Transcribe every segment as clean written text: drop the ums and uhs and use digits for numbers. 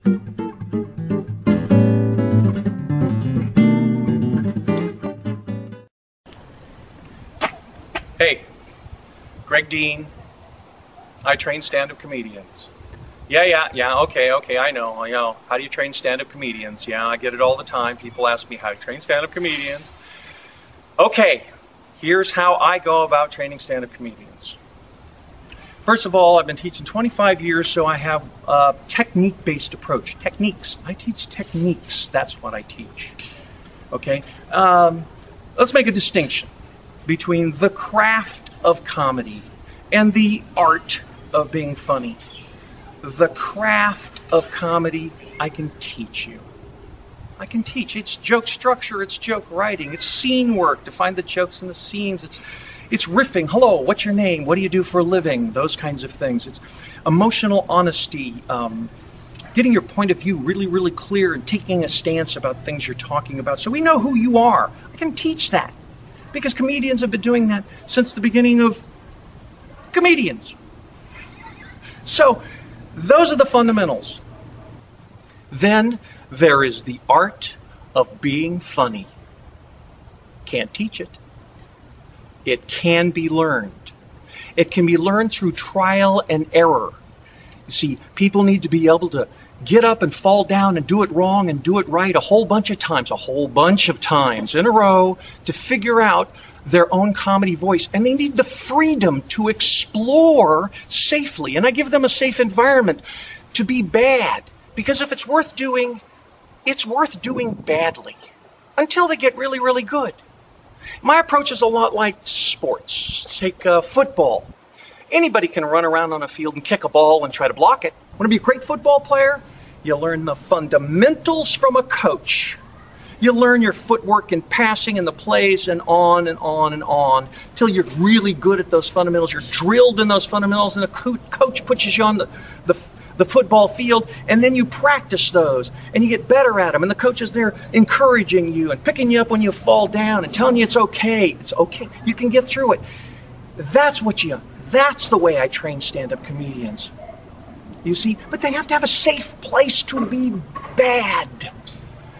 Hey, Greg Dean. I train stand-up comedians. Yeah, okay, I know. How do you train stand-up comedians? Yeah, I get it all the time. People ask me how to train stand-up comedians. Okay, here's how I go about training stand-up comedians. First of all, I've been teaching 25 years, so I have a technique-based approach. Techniques. I teach techniques. That's what I teach. Okay? Let's make a distinction between the craft of comedy and the art of being funny. The craft of comedy, I can teach you. I can teach. It's joke structure, it's joke writing, it's scene work to find the jokes in the scenes, it's riffing. Hello, what's your name? What do you do for a living? Those kinds of things. It's emotional honesty, getting your point of view really, really clear and taking a stance about things you're talking about so we know who you are. I can teach that because comedians have been doing that since the beginning of comedians. So, those are the fundamentals. Then there is the art of being funny. Can't teach it. It can be learned. It can be learned through trial and error. You see, people need to be able to get up and fall down and do it wrong and do it right a whole bunch of times in a row to figure out their own comedy voice. And they need the freedom to explore safely. And I give them a safe environment to be bad. Because if it's worth doing badly until they get really, really good. My approach is a lot like sports. Take football. Anybody can run around on a field and kick a ball and try to block it. Want to be a great football player? You learn the fundamentals from a coach. You learn your footwork and passing and the plays and on and on and on till you're really good at those fundamentals. You're drilled in those fundamentals and the coach puts you on the football field, and then you practice those and you get better at them, and the coach is there encouraging you and picking you up when you fall down and telling you it's okay, you can get through it. That's the way I train stand-up comedians. You see, but they have to have a safe place to be bad.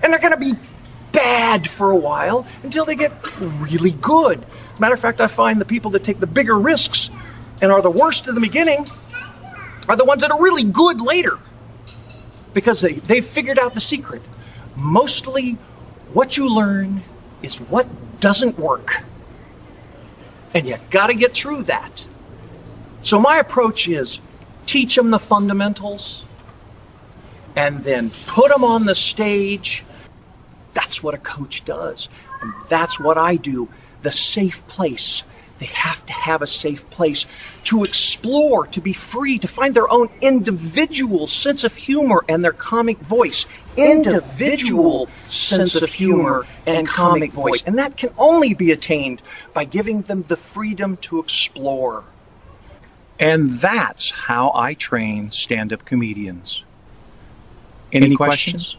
And they're going to be bad for a while until they get really good. Matter of fact, I find the people that take the bigger risks and are the worst in the beginning are the ones that are really good later. Because they've figured out the secret. Mostly what you learn is what doesn't work. And you got to get through that. So my approach is teach them the fundamentals and then put them on the stage. That's what a coach does. And that's what I do. The safe place. They have to have a safe place to explore, to be free, to find their own individual sense of humor and their comic voice. Individual sense of humor and comic voice. And that can only be attained by giving them the freedom to explore. And that's how I train stand-up comedians. Any questions?